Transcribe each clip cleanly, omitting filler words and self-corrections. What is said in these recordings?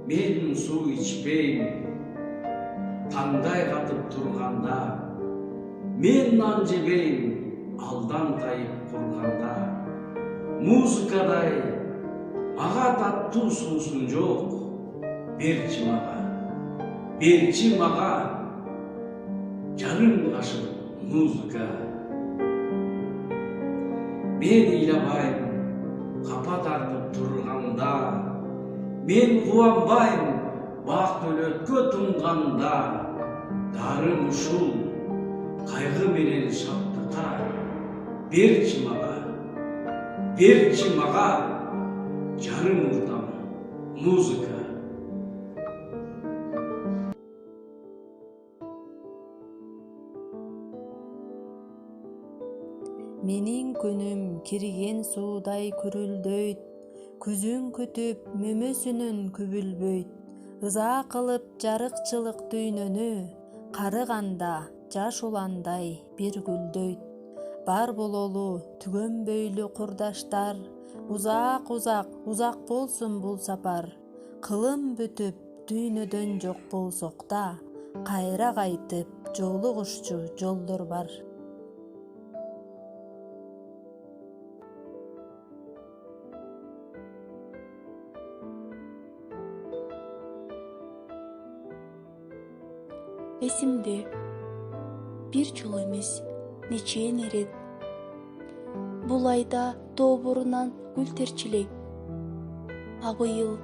мен суу ичпейм. Таңдай катып турганда, мен нан жебейм, алдан тайып курганда. Музыкадай мага таттуу суусун жок, берчи мага жарым кашык музыка. Мен ыйлабайм, капа тартып турганда, мен кубанбайм, бак өлөткө тунганда. Дарым ушул кайгы менен шаттыкка, берчи мага жарым ырдам музыка. Менин күнүм кирген суудай күрүлдөйт, күзүн күтүп мөмөсүнөн күбүлбөйт. Ыза кылып жарыкчылык дүйнөнү, карыганда жаш уландай бир гүлдөйт. Бар бололу түгөнбөйлү курдаштар, узак болсун бул сапар. Кылым бүтүп дүйнөдөн жок болсок да, кайра кайтып жолугушчу жолдор бар. Эсимде бир жолу эмес, нечен ирет бул айда тооборунан гүл терчилейт. А быйыл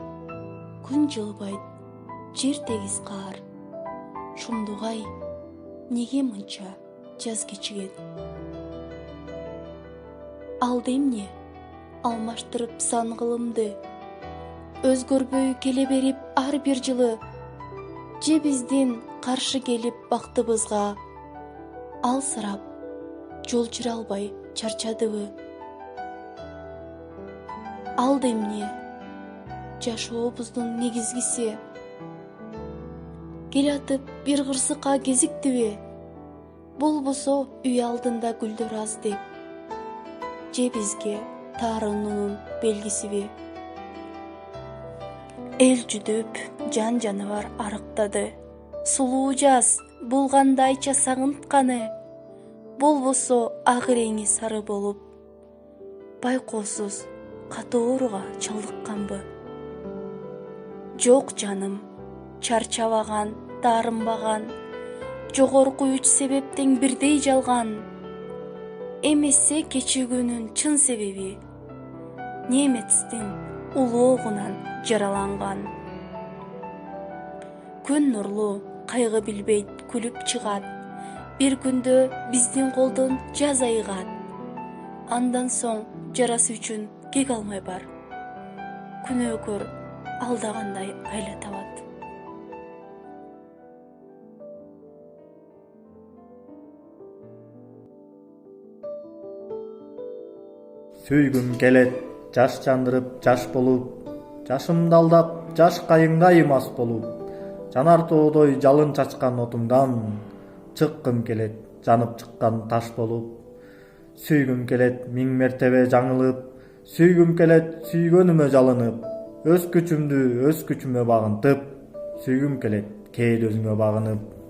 күн жылбайт, жер тегиз каар. Шундугай неге мынча жаз кечиген? Алды эмне алмаштырып сан кылымды, өзгөрбөй келе берип ар бир жылы, же биздин каршы келип бактыбызга алсырап жол жүрө албай чарчадыбы? Алды эмне жашообуздун негизгиси? Келатып бир кырсыкка кезиктиби? Болбосо үй алдында гүлдөр аз деп, же бизге таарынуунун белгисиби? Эл жүдөп, жан жаныбар арыктады. Сулуу жаз булгандайча сагынтканы, болбосо ак реңи сары болуп, байкоосуз катооруга чалдыкканбы? Жок жаным, чарчабаган, таарынбаган, жогорку 3 себептен бирдей жалган. Эмесе кечигүүнүн чын себеби немецтин улоогунан жараланган. Күн нурлуу, кайгы билбейт, күлүп чыгат. Бир күндө биздин колдон жаз айыгат. Андан соң жарасы үчүн кек алмай бар. Күнөөкөр алдагандай айла табат. Сүйгүм келет, жаш жандырып жаш болуп, жашымды алдап, жаш кайыңдай мас болуп, жанар тоодой жалын чачкан отуңдан, чыккым келет, жанып чыккан таш болуп. Сүйгүм келет, миң мертебе жаңылып, сүйгүм келет, сүйгөнүмө жалынып, өз күчүмө багынтып, сүйгүм келет, кээде өзүңө багынып.